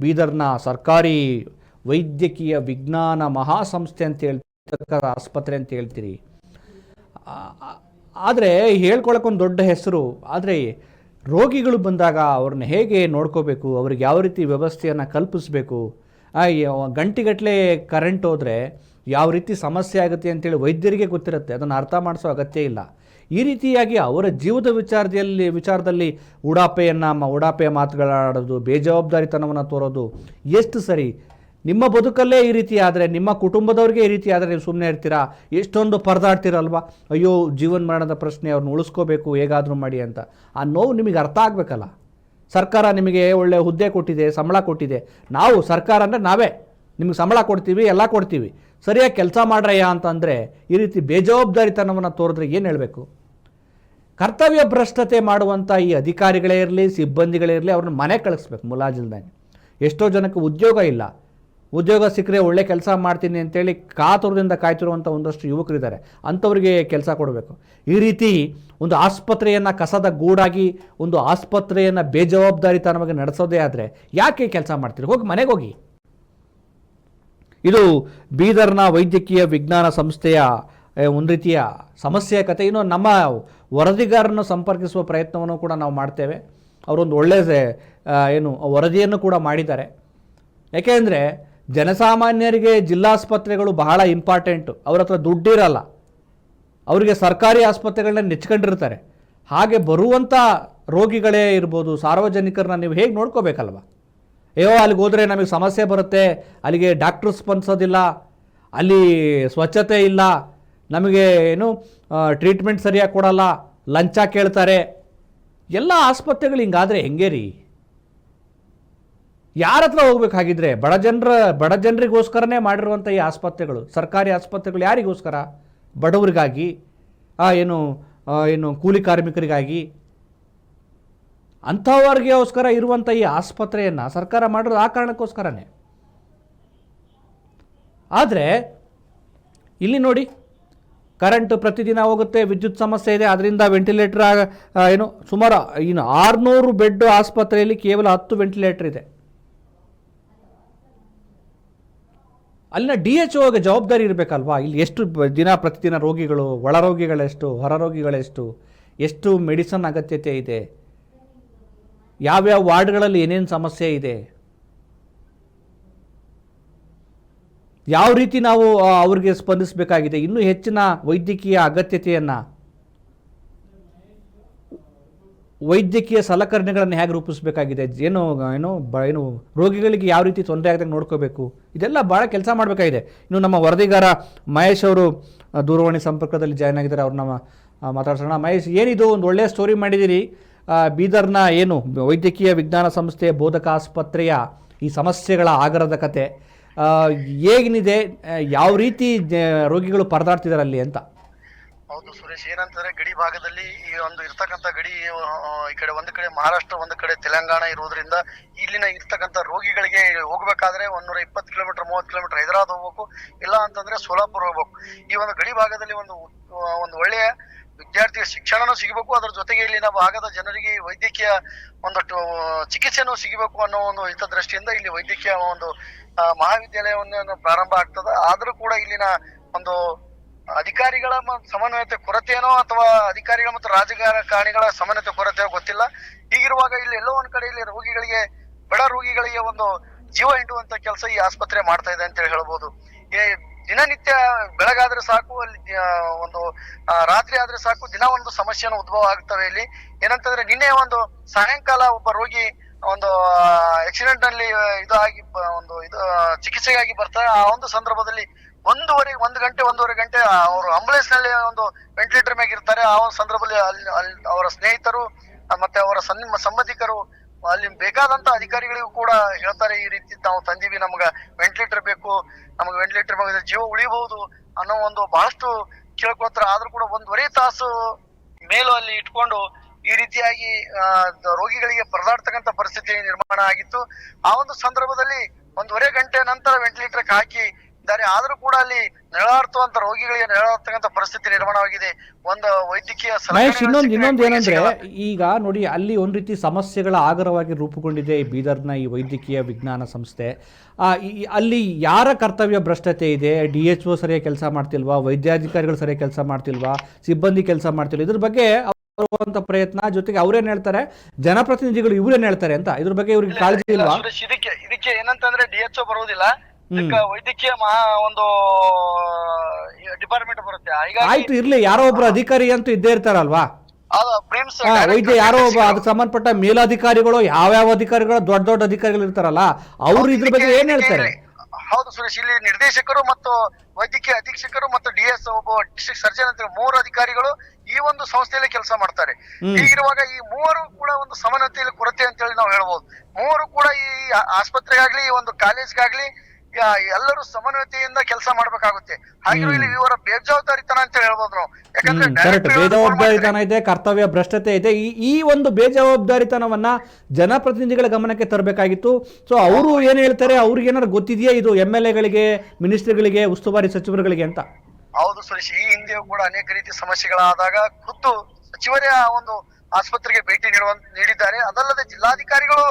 ಬೀದರ್ನ ಸರ್ಕಾರಿ ವೈದ್ಯಕೀಯ ವಿಜ್ಞಾನ ಮಹಾಸಂಸ್ಥೆ ಅಂತ ಹೇಳ್ತಕ್ಕ ಆಸ್ಪತ್ರೆ ಅಂತ ಹೇಳ್ತೀರಿ. ಆದರೆ ಹೇಳ್ಕೊಳಕ್ಕೊಂದು ದೊಡ್ಡ ಹೆಸರು, ಆದರೆ ರೋಗಿಗಳು ಬಂದಾಗ ಅವ್ರನ್ನ ಹೇಗೆ ನೋಡ್ಕೋಬೇಕು, ಅವ್ರಿಗೆ ಯಾವ ರೀತಿ ವ್ಯವಸ್ಥೆಯನ್ನು ಕಲ್ಪಿಸಬೇಕು, ಗಂಟೆಗಟ್ಟಲೆ ಕರೆಂಟ್ ಹೋದರೆ ಯಾವ ರೀತಿ ಸಮಸ್ಯೆ ಆಗುತ್ತೆ ಅಂತೇಳಿ ವೈದ್ಯರಿಗೆ ಗೊತ್ತಿರುತ್ತೆ, ಅದನ್ನು ಅರ್ಥ ಮಾಡಿಸೋ ಅಗತ್ಯ ಇಲ್ಲ. ಈ ರೀತಿಯಾಗಿ ಅವರ ಜೀವದ ವಿಚಾರದಲ್ಲಿ ಉಡಾಪೆಯ ಮಾತುಗಳಾಡೋದು, ಬೇಜವಾಬ್ದಾರಿತನವನ್ನು ತೋರೋದು ಎಷ್ಟು ಸರಿ? ನಿಮ್ಮ ಬದುಕಲ್ಲೇ ಈ ರೀತಿ ಆದರೆ, ನಿಮ್ಮ ಕುಟುಂಬದವ್ರಿಗೆ ಈ ರೀತಿ ಆದರೆ ನೀವು ಸುಮ್ಮನೆ ಇರ್ತೀರಾ? ಎಷ್ಟೊಂದು ಪರದಾಡ್ತೀರಲ್ವ, ಅಯ್ಯೋ ಜೀವನ ಮರಣದ ಪ್ರಶ್ನೆ, ಅವ್ರನ್ನ ಉಳಿಸ್ಕೋಬೇಕು ಹೇಗಾದರೂ ಮಾಡಿ ಅಂತ. ಆ ನೋವು ನಿಮಗೆ ಅರ್ಥ ಆಗಬೇಕಲ್ಲ. ಸರ್ಕಾರ ನಿಮಗೆ ಒಳ್ಳೆ ಹುದ್ದೆ ಕೊಟ್ಟಿದೆ, ಸಂಬಳ ಕೊಟ್ಟಿದೆ. ನಾವು ಸರ್ಕಾರ ಅಂದರೆ ನಾವೇ ನಿಮಗೆ ಸಂಬಳ ಕೊಡ್ತೀವಿ, ಎಲ್ಲ ಕೊಡ್ತೀವಿ, ಸರಿಯಾಗಿ ಕೆಲಸ ಮಾಡ್ರಯ್ಯ ಅಂತಂದರೆ ಈ ರೀತಿ ಬೇಜವಾಬ್ದಾರಿತನವನ್ನು ತೋರಿದ್ರೆ ಏನು ಹೇಳಬೇಕು? ಕರ್ತವ್ಯ ಭ್ರಷ್ಟತೆ ಮಾಡುವಂಥ ಈ ಅಧಿಕಾರಿಗಳೇ ಇರಲಿ, ಸಿಬ್ಬಂದಿಗಳೇ ಇರಲಿ, ಅವ್ರನ್ನ ಮನೆ ಕಳಿಸ್ಬೇಕು ಮುಲಾಜಿಲ್ದಾನೆ. ಎಷ್ಟೋ ಜನಕ್ಕೆ ಉದ್ಯೋಗ ಇಲ್ಲ, ಉದ್ಯೋಗ ಸಿಕ್ಕರೆ ಒಳ್ಳೆ ಕೆಲಸ ಮಾಡ್ತೀನಿ ಅಂತೇಳಿ ಕಾತುರದಿಂದ ಕಾಯ್ತಿರುವಂಥ ಒಂದಷ್ಟು ಯುವಕರಿದ್ದಾರೆ, ಅಂಥವ್ರಿಗೆ ಕೆಲಸ ಕೊಡಬೇಕು. ಈ ರೀತಿ ಒಂದು ಆಸ್ಪತ್ರೆಯನ್ನು ಕಸದ ಗೂಡಾಗಿ, ಒಂದು ಆಸ್ಪತ್ರೆಯನ್ನು ಬೇಜವಾಬ್ದಾರಿತನವಾಗಿ ನಡೆಸೋದೇ ಆದರೆ ಯಾಕೆ ಕೆಲಸ ಮಾಡ್ತೀರಿ? ಹೋಗಿ ಮನೆಗೆ ಹೋಗಿ. ಇದು ಬೀದರ್ನ ವೈದ್ಯಕೀಯ ವಿಜ್ಞಾನ ಸಂಸ್ಥೆಯ ಒಂದು ರೀತಿಯ ಸಮಸ್ಯೆಯ ಕಥೆ. ಇನ್ನು ನಮ್ಮ ವರದಿಗಾರನ್ನು ಸಂಪರ್ಕಿಸುವ ಪ್ರಯತ್ನವನ್ನು ಕೂಡ ನಾವು ಮಾಡ್ತೇವೆ. ಅವರೊಂದು ಒಳ್ಳೆಯ ವರದಿಯನ್ನು ಕೂಡ ಮಾಡಿದ್ದಾರೆ. ಯಾಕೆಂದರೆ ಜನಸಾಮಾನ್ಯರಿಗೆ ಜಿಲ್ಲಾಸ್ಪತ್ರೆಗಳು ಬಹಳ ಇಂಪಾರ್ಟೆಂಟು. ಅವ್ರ ಹತ್ರ ದುಡ್ಡಿರಲ್ಲ, ಅವರಿಗೆ ಸರ್ಕಾರಿ ಆಸ್ಪತ್ರೆಗಳನ್ನ ನೆಚ್ಕೊಂಡಿರ್ತಾರೆ. ಹಾಗೆ ಬರುವಂಥ ರೋಗಿಗಳೇ ಇರ್ಬೋದು, ಸಾರ್ವಜನಿಕರನ್ನ ನೀವು ಹೇಗೆ ನೋಡ್ಕೋಬೇಕಲ್ವ? ಅಲ್ಲಿಗೆ ಹೋದರೆ ನಮಗೆ ಸಮಸ್ಯೆ ಬರುತ್ತೆ, ಅಲ್ಲಿಗೆ ಡಾಕ್ಟ್ರು ಸ್ಪಂದಿಸೋದಿಲ್ಲ, ಅಲ್ಲಿ ಸ್ವಚ್ಛತೆ ಇಲ್ಲ, ನಮಗೆ ಟ್ರೀಟ್ಮೆಂಟ್ ಸರಿಯಾಗಿ ಕೊಡಲ್ಲ, ಲಂಚ ಕೇಳ್ತಾರೆ. ಎಲ್ಲ ಆಸ್ಪತ್ರೆಗಳು ಹಿಂಗಾದರೆ ಹೆಂಗೆ ರೀ? ಯಾರ ಹತ್ರ ಹೋಗ್ಬೇಕಾಗಿದ್ರೆ? ಬಡ ಜನರಿಗೋಸ್ಕರನೇ ಮಾಡಿರುವಂಥ ಈ ಆಸ್ಪತ್ರೆಗಳು, ಸರ್ಕಾರಿ ಆಸ್ಪತ್ರೆಗಳು ಯಾರಿಗೋಸ್ಕರ? ಬಡವರಿಗಾಗಿ, ಕೂಲಿ ಕಾರ್ಮಿಕರಿಗಾಗಿ, ಅಂಥವ್ರಿಗೋಸ್ಕರ ಇರುವಂಥ ಈ ಆಸ್ಪತ್ರೆಯನ್ನು ಸರ್ಕಾರ ಮಾಡಿರೋದು ಆ ಕಾರಣಕ್ಕೋಸ್ಕರನೇ. ಆದರೆ ಇಲ್ಲಿ ನೋಡಿ, ಕರೆಂಟ್ ಪ್ರತಿದಿನ ಹೋಗುತ್ತೆ, ವಿದ್ಯುತ್ ಸಮಸ್ಯೆ ಇದೆ, ಅದರಿಂದ ವೆಂಟಿಲೇಟರ್ ಸುಮಾರು 600 ಬೆಡ್ ಆಸ್ಪತ್ರೆಯಲ್ಲಿ ಕೇವಲ 10 ವೆಂಟಿಲೇಟರ್ ಇದೆ. ಅಲ್ಲಿನ DHO ಜವಾಬ್ದಾರಿ ಇರಬೇಕಲ್ವಾ? ಇಲ್ಲಿ ಎಷ್ಟು ದಿನ ಪ್ರತಿದಿನ ರೋಗಿಗಳು, ಒಳ ರೋಗಿಗಳೆಷ್ಟು, ಹೊರ ರೋಗಿಗಳೆಷ್ಟು, ಎಷ್ಟು ಮೆಡಿಸನ್ ಅಗತ್ಯತೆ ಇದೆ, ಯಾವ್ಯಾವ ವಾರ್ಡ್ಗಳಲ್ಲಿ ಏನೇನು ಸಮಸ್ಯೆ ಇದೆ, ಯಾವ ರೀತಿ ನಾವು ಅವ್ರಿಗೆ ಸ್ಪಂದಿಸಬೇಕಾಗಿದೆ, ಇನ್ನೂ ಹೆಚ್ಚಿನ ವೈದ್ಯಕೀಯ ಅಗತ್ಯತೆಯನ್ನು, ವೈದ್ಯಕೀಯ ಸಲಕರಣೆಗಳನ್ನು ಹೇಗೆ ರೂಪಿಸಬೇಕಾಗಿದೆ, ಏನು ರೋಗಿಗಳಿಗೆ ಯಾವ ರೀತಿ ತೊಂದರೆ ಆಗದಂಗೆ ನೋಡ್ಕೋಬೇಕು, ಇದೆಲ್ಲ ಭಾಳ ಕೆಲಸ ಮಾಡಬೇಕಾಗಿದೆ. ಇನ್ನು ನಮ್ಮ ವರದಿಗಾರ ಮಹೇಶ್ ಅವರು ದೂರವಾಣಿ ಸಂಪರ್ಕದಲ್ಲಿ ಜಾಯ್ನ್ ಆಗಿದ್ದಾರೆ, ಅವ್ರನ್ನ ಮಾತಾಡ್ಸೋಣ. ಮಹೇಶ್, ಏನಿದು ಒಂದು ಒಳ್ಳೆಯ ಸ್ಟೋರಿ ಮಾಡಿದ್ದೀರಿ. ಬೀದರ್ನ ವೈದ್ಯಕೀಯ ವಿಜ್ಞಾನ ಸಂಸ್ಥೆ ಬೋಧಕ ಆಸ್ಪತ್ರೆಯ ಈ ಸಮಸ್ಯೆಗಳ ಆಗರದ ಕತೆ ಹೇಗಿನಿದೆ, ಯಾವ ರೀತಿ ರೋಗಿಗಳು ಪರದಾಡ್ತಿದ್ದಾರೆ ಅಲ್ಲಿ ಅಂತ? ಹೌದು ಸುರೇಶ್, ಏನಂತಂದ್ರೆ ಗಡಿ ಭಾಗದಲ್ಲಿ ಈ ಒಂದು ಇರ್ತಕ್ಕಂಥ ಗಡಿ ಈ ಕಡೆ ಒಂದು ಕಡೆ ಮಹಾರಾಷ್ಟ್ರ, ಒಂದು ಕಡೆ ತೆಲಂಗಾಣ ಇರುವುದರಿಂದ ಇಲ್ಲಿನ ಇರ್ತಕ್ಕಂಥ ರೋಗಿಗಳಿಗೆ ಹೋಗ್ಬೇಕಾದ್ರೆ 120 ಕಿಲೋಮೀಟರ್ 30 ಕಿಲೋಮೀಟರ್ ಹೈದರಾಬಾದ್ ಹೋಗ್ಬೇಕು, ಇಲ್ಲ ಅಂತಂದ್ರೆ ಸೋಲಾಪುರ ಹೋಗ್ಬೇಕು. ಈ ಒಂದು ಗಡಿ ಭಾಗದಲ್ಲಿ ಒಂದು ಒಳ್ಳೆಯ ವಿದ್ಯಾರ್ಥಿಯ ಶಿಕ್ಷಣನೂ ಸಿಗಬೇಕು, ಅದರ ಜೊತೆಗೆ ಇಲ್ಲಿನ ಭಾಗದ ಜನರಿಗೆ ವೈದ್ಯಕೀಯ ಒಂದು ಚಿಕಿತ್ಸೆನೂ ಸಿಗಬೇಕು ಅನ್ನೋ ಒಂದು ಹಿತದೃಷ್ಟಿಯಿಂದ ಇಲ್ಲಿ ವೈದ್ಯಕೀಯ ಒಂದು ಮಹಾವಿದ್ಯಾಲಯವನ್ನು ಪ್ರಾರಂಭ ಆಗ್ತದ. ಆದ್ರೂ ಕೂಡ ಇಲ್ಲಿನ ಒಂದು ಅಧಿಕಾರಿಗಳ ಸಮನ್ವಯತೆ ಕೊರತೆನೋ ಅಥವಾ ಅಧಿಕಾರಿಗಳ ಮತ್ತು ರಾಜಕಾರಣಿಗಳ ಸಮನ್ವಯತೆ ಕೊರತೆಯೋ ಗೊತ್ತಿಲ್ಲ. ಹೀಗಿರುವಾಗ ಇಲ್ಲಿ ಎಲ್ಲೋ ಒಂದ್ ಕಡೆ ಇಲ್ಲಿ ರೋಗಿಗಳಿಗೆ, ಬಡ ರೋಗಿಗಳಿಗೆ ಒಂದು ಜೀವ ಹಿಂಡುವಂತ ಕೆಲಸ ಈ ಆಸ್ಪತ್ರೆ ಮಾಡ್ತಾ ಇದೆ ಅಂತ ಹೇಳ್ಬೋದು. ದಿನನಿತ್ಯ ಬೆಳಗಾದ್ರೆ ಸಾಕು, ಅಲ್ಲಿ ಒಂದು ರಾತ್ರಿ ಆದ್ರೆ ಸಾಕು, ದಿನ ಒಂದು ಸಮಸ್ಯೆನ ಉದ್ಭವ ಆಗ್ತವೆ ಇಲ್ಲಿ. ಏನಂತಂದ್ರೆ ನಿನ್ನೆ ಒಂದು ಸಾಯಂಕಾಲ ಒಬ್ಬ ರೋಗಿ ಒಂದು ಆಕ್ಸಿಡೆಂಟ್ ನಲ್ಲಿ ಇದಾಗಿ ಚಿಕಿತ್ಸೆಗಾಗಿ ಬರ್ತಾರೆ. ಆ ಒಂದು ಸಂದರ್ಭದಲ್ಲಿ ಒಂದೂವರೆ ಗಂಟೆ ಅವರು ಆಂಬುಲೆನ್ಸ್ ನಲ್ಲಿ ಒಂದು ವೆಂಟಿಲೇಟರ್ ಮ್ಯಾಗ ಇರ್ತಾರೆ. ಆ ಒಂದು ಸಂದರ್ಭದಲ್ಲಿ ಅಲ್ಲಿ ಅವರ ಸ್ನೇಹಿತರು ಮತ್ತೆ ಅವರ ಸಂಬಂಧಿಕರು ಅಲ್ಲಿ ಬೇಕಾದಂತ ಅಧಿಕಾರಿಗಳಿಗೂ ಕೂಡ ಹೇಳ್ತಾರೆ, ಈ ರೀತಿ ನಾವು ತಂದೀವಿ, ನಮ್ಗ ವೆಂಟಿಲೇಟರ್ ಬೇಕು, ನಮ್ಗೆ ವೆಂಟಿಲೇಟರ್ ಬಗ್ಗೆ ಜೀವ ಉಳಿಬಹುದು ಅನ್ನೋ ಒಂದು ಬಹಳಷ್ಟು ಕೇಳ್ಕೊಳ್ತಾರೆ. ಆದ್ರೂ ಕೂಡ 1.5 ತಾಸು ಮೇಲೂ ಅಲ್ಲಿ ಇಟ್ಕೊಂಡು ಈ ರೀತಿಯಾಗಿ ರೋಗಿಗಳಿಗೆ ಪರದಾಡ್ತಕ್ಕಂಥ ಪರಿಸ್ಥಿತಿ ನಿರ್ಮಾಣ ಆಗಿತ್ತು. ಆ ಒಂದು ಸಂದರ್ಭದಲ್ಲಿ 1.5 ಗಂಟೆ ನಂತರ ವೆಂಟಿಲೇಟರ್ ಹಾಕಿ ಇದ್ದಾರೆ. ಆದ್ರೂ ಕೂಡ ಅಲ್ಲಿ ನೆರಳಾಡ್ತುವಂತ ರೋಗಿಗಳಿಗೆ ನೆರಳಾಡ್ತಕ್ಕಂಥ ಪರಿಸ್ಥಿತಿ ನಿರ್ಮಾಣವಾಗಿದೆ. ಒಂದು ವೈದ್ಯಕೀಯ ಮಹೇಶ್, ಇನ್ನೊಂದು ಏನಂದ್ರೆ, ಈಗ ನೋಡಿ, ಅಲ್ಲಿ ಒಂದ್ ರೀತಿ ಸಮಸ್ಯೆಗಳ ಆಗರವಾಗಿ ರೂಪುಗೊಂಡಿದೆ ಈ ಬೀದರ್ನ ಈ ವೈದ್ಯಕೀಯ ವಿಜ್ಞಾನ ಸಂಸ್ಥೆ. ಅಲ್ಲಿ ಯಾರ ಕರ್ತವ್ಯ ಭ್ರಷ್ಟತೆ ಇದೆ? DHO ಸರಿಯಾಗಿ ಕೆಲಸ ಮಾಡ್ತಿಲ್ವಾ? ವೈದ್ಯಾಧಿಕಾರಿಗಳು ಸರಿಯಾಗಿ ಕೆಲಸ ಮಾಡ್ತಿಲ್ವಾ? ಸಿಬ್ಬಂದಿ ಕೆಲಸ ಮಾಡ್ತಿಲ್ವಾ? ಇದ್ರ ಬಗ್ಗೆ ಅಂತ ಪ್ರಯತ್ನ, ಜೊತೆಗೆ ಅವ್ರೇನ್ ಹೇಳ್ತಾರೆ, ಜನಪ್ರತಿನಿಧಿಗಳು ಇವ್ರೇನ್ ಹೇಳ್ತಾರೆ ಅಂತ, ಇದ್ರ ಬಗ್ಗೆ ಇವ್ರಿಗೆ ಕಾಳಜಿ ಇಲ್ವಾ? ಇದಕ್ಕೆ ಏನಂತಂದ್ರೆ DHO ಬರುವುದಿಲ್ಲ, ವೈದ್ಯಕೀಯ ಒಂದು ಡಿಪಾರ್ಟ್ಮೆಂಟ್ ಬರುತ್ತೆ. ಆಯ್ತು, ಇರ್ಲಿ, ಯಾರೋ ಒಬ್ರು ಅಧಿಕಾರಿ ಅಂತೂ ಇದ್ದೇ ಇರ್ತಾರಲ್ವಾ? ವೈದ್ಯ ಯಾರೋ ಒಬ್ಬ ಅದಕ್ಕೆ ಸಂಬಂಧಪಟ್ಟ ಮೇಲಧಿಕಾರಿಗಳು, ಯಾವ ಅಧಿಕಾರಿಗಳು, ದೊಡ್ಡ ಅಧಿಕಾರಿಗಳು ಇರ್ತಾರಲ್ಲ, ಅವ್ರು ಇದ್ರ ಬಗ್ಗೆ ಏನ್ ಹೇಳ್ತಾರೆ? ಹೌದು ಸುರೇಶ್, ಇಲ್ಲಿ ನಿರ್ದೇಶಕರು ಮತ್ತು ವೈದ್ಯಕೀಯ ಅಧೀಕ್ಷಕರು ಮತ್ತು ಒಬ್ಬ ಡಿಸ್ಟ್ರಿಕ್ಟ್ ಸರ್ಜನ್ ಅಂತ 3 ಅಧಿಕಾರಿಗಳು ಈ ಒಂದು ಸಂಸ್ಥೆಯಲ್ಲಿ ಕೆಲಸ ಮಾಡ್ತಾರೆ. ಹೀಗಿರುವಾಗ ಈ 3 ಕೂಡ ಒಂದು ಸಮನ್ವಯತೆಯಲ್ಲಿ ಕೊರತೆ ಅಂತ ಹೇಳಿ ನಾವು ಹೇಳ್ಬೋದು. 3 ಕೂಡ ಈ ಆಸ್ಪತ್ರೆಗಾಗ್ಲಿ, ಈ ಒಂದು ಕಾಲೇಜ್ಗಾಗ್ಲಿ ಎಲ್ಲರೂ ಸಮನ್ವಯತೆಯಿಂದ ಕೆಲಸ ಮಾಡ್ಬೇಕಾಗುತ್ತೆ. ಹಾಗಿರೋ ಇಲ್ಲಿ ಇವರ ಬೇಜವಾಬ್ದಾರಿತನ ಅಂತ ಹೇಳ್ಬೋದು ನಾವು. ಯಾಕಂದ್ರೆ ಬೇಜವಾಬ್ದಾರಿತನ ಇದೆ, ಕರ್ತವ್ಯ ಭ್ರಷ್ಟತೆ ಇದೆ. ಈ ಒಂದು ಬೇಜವಾಬ್ದಾರಿತನವನ್ನ ಜನಪ್ರತಿನಿಧಿಗಳ ಗಮನಕ್ಕೆ ತರಬೇಕಾಗಿತ್ತು. ಸೊ ಅವರು ಏನ್ ಹೇಳ್ತಾರೆ, ಅವ್ರಿಗೆ ಏನಾದ್ರು ಗೊತ್ತಿದೆಯಾ ಇದು MLAಗಳಿಗೆ, ಮಿನಿಸ್ಟರ್ಗಳಿಗೆ, ಉಸ್ತುವಾರಿ ಸಚಿವರುಗಳಿಗೆ ಅಂತ? ಹೌದು ಸುರೇಶ್, ಈ ಹಿಂದೆಯೂ ಕೂಡ ಅನೇಕ ರೀತಿಯ ಸಮಸ್ಯೆಗಳಾದಾಗ ಖುದ್ದು ಸಚಿವರೇ ಆ ಒಂದು ಆಸ್ಪತ್ರೆಗೆ ಭೇಟಿ ನೀಡಿದ್ದಾರೆ. ಅದಲ್ಲದೆ ಜಿಲ್ಲಾಧಿಕಾರಿಗಳು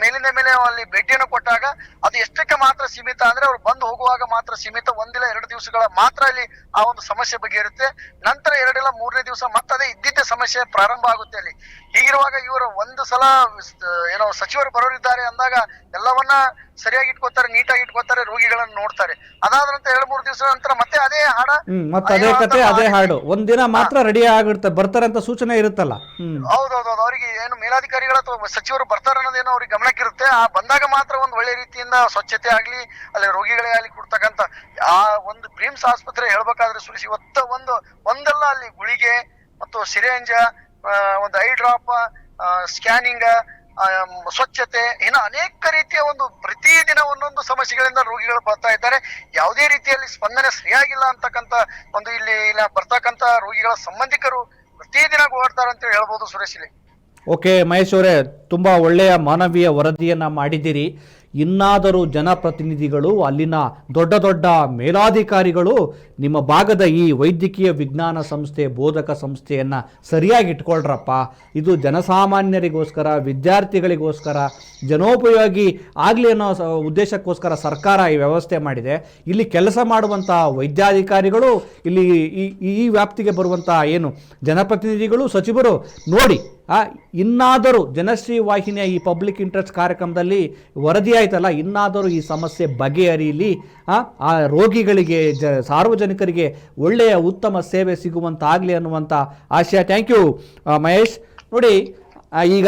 ಮೇಲಿಂದ ಮೇಲೆ ಅಲ್ಲಿ ಭೇಟಿಯನ್ನು ಕೊಟ್ಟಾಗ ಅದು ಎಷ್ಟಕ್ಕೆ ಮಾತ್ರ ಸೀಮಿತ ಅಂದ್ರೆ ಅವ್ರು ಬಂದು ಹೋಗುವಾಗ ಮಾತ್ರ ಸೀಮಿತ, 1-2 ದಿವಸಗಳ ಮಾತ್ರ ಅಲ್ಲಿ ಆ ಒಂದು ಸಮಸ್ಯೆ ಬಗ್ಗೆ ಇರುತ್ತೆ. ನಂತರ 2-3ನೇ ದಿವಸ ಮತ್ತದೇ ಇದ್ದಿದ್ದ ಸಮಸ್ಯೆ ಪ್ರಾರಂಭ ಆಗುತ್ತೆ ಅಲ್ಲಿ. ಹೀಗಿರುವಾಗ ಇವರು ಒಂದು ಸಲ ಸಚಿವರು ಬರೋರಿದ್ದಾರೆ ಅಂದಾಗ ಎಲ್ಲವನ್ನ ಸರಿಯಾಗಿ ಇಟ್ಕೋತಾರೆ, ನೀಟಾಗಿ ಇಟ್ಕೋತಾರೆ, ರೋಗಿಗಳನ್ನ ನೋಡ್ತಾರೆ. ಅದಾದ ನಂತರ 2-3 ದಿವಸ ನಂತರ ಮತ್ತೆ ಅದೇ ಹಾಡ, ಮತ್ತೆ ಅದೇ ಕತೆ, ಅದೇ ಹಾಡು. ಒಂದಿನ ಮಾತ್ರ ರೆಡಿ ಆಗಿರುತ್ತೆ, ಬರ್ತಾರೆ ಅಂತ ಸೂಚನೆ ಇರುತ್ತಲ್ಲ. ಹೌದೌದು, ಅವರಿಗೆ ಏನು ಮೇಲಾಧಿಕಾರಿಗಳ ಅಥವಾ ಸಚಿವರು ಬರ್ತಾರೆ ಅನ್ನೋದೇನೋ ಅವ್ರಿಗೆ ಗಮನಕ್ಕಿರುತ್ತೆ. ಆ ಬಂದಾಗ ಮಾತ್ರ ಒಂದು ಒಳ್ಳೆ ರೀತಿಯಿಂದ ಸ್ವಚ್ಛತೆ ಆಗ್ಲಿ, ಅಲ್ಲಿ ರೋಗಿಗಳೇ ಆಗ್ಲಿ ಕೊಡ್ತಕ್ಕಂತ ಆ ಒಂದು ಬ್ರಿಮ್ಸ್ ಆಸ್ಪತ್ರೆ ಹೇಳ್ಬೇಕಾದ್ರೆ ಸುರೇಶ್, ಇವತ್ತ ಒಂದಲ್ಲ ಅಲ್ಲಿ ಗುಳಿಗೆ ಮತ್ತು ಸಿರಿಂಜ, ಒಂದು ಐ ಡ್ರಾಪ್, ಸ್ಕ್ಯಾನಿಂಗ್, ಸ್ವಚ್ಛತೆ, ಇನ್ನು ಅನೇಕ ರೀತಿಯ ಒಂದು ಪ್ರತಿದಿನ ಒಂದೊಂದು ಸಮಸ್ಯೆಗಳಿಂದ ರೋಗಿಗಳು ಬರ್ತಾ ಇದ್ದಾರೆ. ಯಾವುದೇ ರೀತಿಯಲ್ಲಿ ಸ್ಪಂದನೆ ಸರಿಯಾಗಿಲ್ಲ ಅಂತಕ್ಕಂತ ಒಂದು ಇಲ್ಲಿ ಬರ್ತಕ್ಕಂತ ರೋಗಿಗಳ ಸಂಬಂಧಿಕರು ಪ್ರತಿದಿನ ಓಡ್ತಾರೆ ಅಂತ ಹೇಳ್ಬೋದು ಸುರೇಶ್ ಇಲ್ಲಿ. ಓಕೆ ಮಹೇಶ್ ಅವರೇ, ತುಂಬ ಒಳ್ಳೆಯ ಮಾನವೀಯ ವರದಿಯನ್ನು ಮಾಡಿದ್ದೀರಿ. ಇನ್ನಾದರೂ ಜನಪ್ರತಿನಿಧಿಗಳು, ಅಲ್ಲಿನ ದೊಡ್ಡ ದೊಡ್ಡ ಮೇಲಾಧಿಕಾರಿಗಳು ನಿಮ್ಮ ಭಾಗದ ಈ ವೈದ್ಯಕೀಯ ವಿಜ್ಞಾನ ಸಂಸ್ಥೆ, ಬೋಧಕ ಸಂಸ್ಥೆಯನ್ನು ಸರಿಯಾಗಿ ಇಟ್ಕೊಳ್ರಪ್ಪ. ಇದು ಜನಸಾಮಾನ್ಯರಿಗೋಸ್ಕರ, ವಿದ್ಯಾರ್ಥಿಗಳಿಗೋಸ್ಕರ, ಜನೋಪಯೋಗಿ ಆಗಲಿ ಅನ್ನೋ ಉದ್ದೇಶಕ್ಕೋಸ್ಕರ ಸರ್ಕಾರ ಈ ವ್ಯವಸ್ಥೆ ಮಾಡಿದೆ. ಇಲ್ಲಿ ಕೆಲಸ ಮಾಡುವಂಥ ವೈದ್ಯಾಧಿಕಾರಿಗಳು, ಇಲ್ಲಿ ಈ ವ್ಯಾಪ್ತಿಗೆ ಬರುವಂಥ ಏನು ಜನಪ್ರತಿನಿಧಿಗಳು, ಸಚಿವರು ನೋಡಿ, ಇನ್ನಾದರೂ ಜನಶ್ರೀ ವಾಹಿನಿಯ ಈ ಪಬ್ಲಿಕ್ ಇಂಟ್ರೆಸ್ಟ್ ಕಾರ್ಯಕ್ರಮದಲ್ಲಿ ವರದಿ ಆಯ್ತಲ್ಲ, ಇನ್ನಾದರೂ ಈ ಸಮಸ್ಯೆ ಬಗೆಹರಿಯಲಿ, ಆ ರೋಗಿಗಳಿಗೆ, ಸಾರ್ವಜನಿಕರಿಗೆ ಒಳ್ಳೆಯ ಉತ್ತಮ ಸೇವೆ ಸಿಗುವಂತಾಗಲಿ ಅನ್ನುವಂಥ ಆಶಯ. Thank you Mahesh. ನೋಡಿ, ಈಗ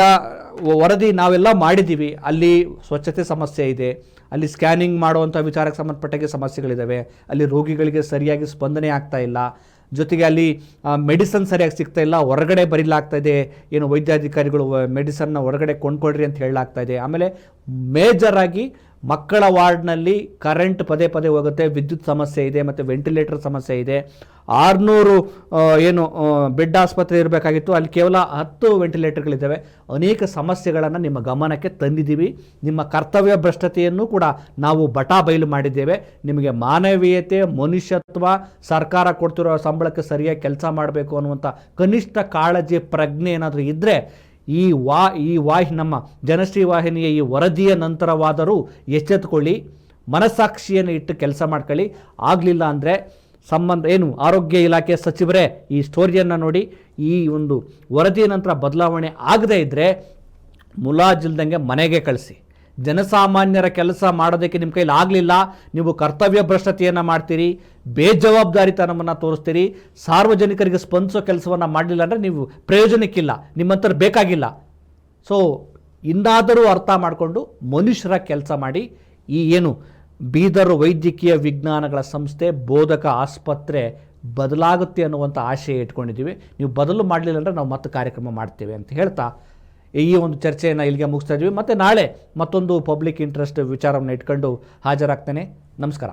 ವರದಿ ನಾವೆಲ್ಲ ಮಾಡಿದ್ದೀವಿ. ಅಲ್ಲಿ ಸ್ವಚ್ಛತೆ ಸಮಸ್ಯೆ ಇದೆ, ಅಲ್ಲಿ ಸ್ಕ್ಯಾನಿಂಗ್ ಮಾಡುವಂಥ ವಿಚಾರಕ್ಕೆ ಸಂಬಂಧಪಟ್ಟಾಗೆ ಸಮಸ್ಯೆಗಳಿದ್ದಾವೆ, ಅಲ್ಲಿ ರೋಗಿಗಳಿಗೆ ಸರಿಯಾಗಿ ಸ್ಪಂದನೆ ಆಗ್ತಾ ಇಲ್ಲ, ಜೊತೆಗೆ ಅಲ್ಲಿ ಮೆಡಿಸನ್ ಸರಿಯಾಗಿ ಸಿಗ್ತಾ ಇಲ್ಲ, ಹೊರಗಡೆ ಬರೀಲಾಗ್ತಾ ಇದೆ, ಏನು ವೈದ್ಯಾಧಿಕಾರಿಗಳು ಮೆಡಿಸನ್ನ ಹೊರಗಡೆ ಕೊಂಡ್ಕೊಳ್ರಿ ಅಂತ ಹೇಳಲಾಗ್ತಾ ಇದೆ. ಆಮೇಲೆ ಮೇಜರಾಗಿ ಮಕ್ಕಳ ವಾರ್ಡ್ನಲ್ಲಿ ಕರೆಂಟ್ ಪದೇ ಪದೇ ಹೋಗುತ್ತೆ, ವಿದ್ಯುತ್ ಸಮಸ್ಯೆ ಇದೆ, ಮತ್ತು ವೆಂಟಿಲೇಟರ್ ಸಮಸ್ಯೆ ಇದೆ. 600 ಏನು ಬೆಡ್ ಆಸ್ಪತ್ರೆ ಇರಬೇಕಾಗಿತ್ತು, ಅಲ್ಲಿ ಕೇವಲ 10 ವೆಂಟಿಲೇಟರ್ಗಳಿದ್ದಾವೆ. ಅನೇಕ ಸಮಸ್ಯೆಗಳನ್ನು ನಿಮ್ಮ ಗಮನಕ್ಕೆ ತಂದಿದ್ದೀವಿ. ನಿಮ್ಮ ಕರ್ತವ್ಯ ಭ್ರಷ್ಟತೆಯನ್ನು ಕೂಡ ನಾವು ಬಯಲು ಮಾಡಿದ್ದೇವೆ. ನಿಮಗೆ ಮಾನವೀಯತೆ, ಮನುಷ್ಯತ್ವ, ಸರ್ಕಾರ ಕೊಡ್ತಿರೋ ಸಂಬಳಕ್ಕೆ ಸರಿಯಾಗಿ ಕೆಲಸ ಮಾಡಬೇಕು ಅನ್ನುವಂಥ ಕನಿಷ್ಠ ಕಾಳಜಿ, ಪ್ರಜ್ಞೆ ಏನಾದರೂ ಇದ್ದರೆ ನಮ್ಮ ಜನಶ್ರೀ ವಾಹಿನಿಯ ಈ ವರದಿಯ ನಂತರವಾದರೂ ಎಚ್ಚೆತ್ತುಕೊಳ್ಳಿ, ಮನಸ್ಸಾಕ್ಷಿಯನ್ನು ಇಟ್ಟು ಕೆಲಸ ಮಾಡ್ಕೊಳ್ಳಿ. ಆಗಲಿಲ್ಲ ಅಂದರೆ ಆರೋಗ್ಯ ಇಲಾಖೆ ಸಚಿವರೇ ಈ ಸ್ಟೋರಿಯನ್ನು ನೋಡಿ, ಈ ಒಂದು ವರದಿಯ ನಂತರ ಬದಲಾವಣೆ ಆಗದೇ ಇದ್ದರೆ ಮುಲಾಜಿಲ್ದಂಗೆ ಮನೆಗೆ ಕಳಿಸಿ. ಜನಸಾಮಾನ್ಯರ ಕೆಲಸ ಮಾಡೋದಕ್ಕೆ ನಿಮ್ಮ ಕೈಲಿ ಆಗಲಿಲ್ಲ, ನೀವು ಕರ್ತವ್ಯ ಭ್ರಷ್ಟತೆಯನ್ನು ಮಾಡ್ತೀರಿ, ಬೇಜವಾಬ್ದಾರಿತನವನ್ನು ತೋರಿಸ್ತೀರಿ, ಸಾರ್ವಜನಿಕರಿಗೆ ಸ್ಪಂದಿಸೋ ಕೆಲಸವನ್ನು ಮಾಡಲಿಲ್ಲ ಅಂದರೆ ನೀವು ಪ್ರಯೋಜನಕ್ಕಿಲ್ಲ, ನಿಮ್ಮಂತರ ಬೇಕಾಗಿಲ್ಲ. ಸೊ ಇನ್ನಾದರೂ ಅರ್ಥ ಮಾಡಿಕೊಂಡು ಮನುಷ್ಯರ ಕೆಲಸ ಮಾಡಿ. ಈ ಏನು ಬೀದರ್ ವೈದ್ಯಕೀಯ ವಿಜ್ಞಾನಗಳ ಸಂಸ್ಥೆ, ಬೋಧಕ ಆಸ್ಪತ್ರೆ ಬದಲಾಗುತ್ತೆ ಅನ್ನುವಂಥ ಆಶಯ ಇಟ್ಕೊಂಡಿದ್ದೀವಿ. ನೀವು ಬದಲು ಮಾಡಲಿಲ್ಲ ಅಂದರೆ ನಾವು ಮತ್ತೆ ಕಾರ್ಯಕ್ರಮ ಮಾಡ್ತೇವೆ ಅಂತ ಹೇಳ್ತಾ ಈ ಒಂದು ಚರ್ಚೆಯನ್ನು ಇಲ್ಲಿಗೆ ಮುಗಿಸ್ತಾ ಇದ್ದೀವಿ. ಮತ್ತು ನಾಳೆ ಮತ್ತೊಂದು ಪಬ್ಲಿಕ್ ಇಂಟ್ರೆಸ್ಟ್ ವಿಚಾರವನ್ನು ಇಟ್ಕೊಂಡು ಹಾಜರಾಗ್ತೇನೆ. ನಮಸ್ಕಾರ.